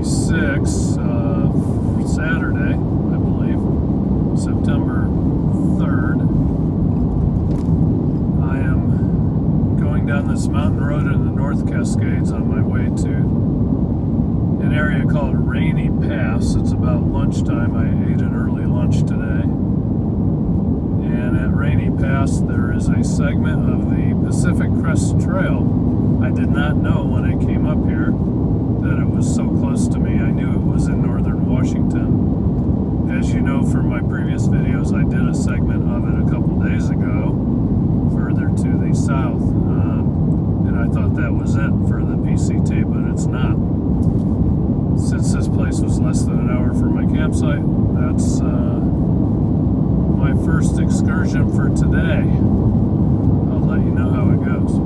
26, Saturday, I believe, September 3rd. I am going down this mountain road in the North Cascades on my way to an area called Rainy Pass. It's about lunchtime. I ate an early lunch today. And at Rainy Pass, there is a segment of the Pacific Crest Trail. I did not know when I came up here that it was so close to me. I knew it was in northern Washington. As you know from my previous videos, I did a segment of it a couple days ago, further to the south, and I thought that was it for the PCT, but it's not. Since this place was less than an hour from my campsite, that's my first excursion for today. I'll let you know how it goes.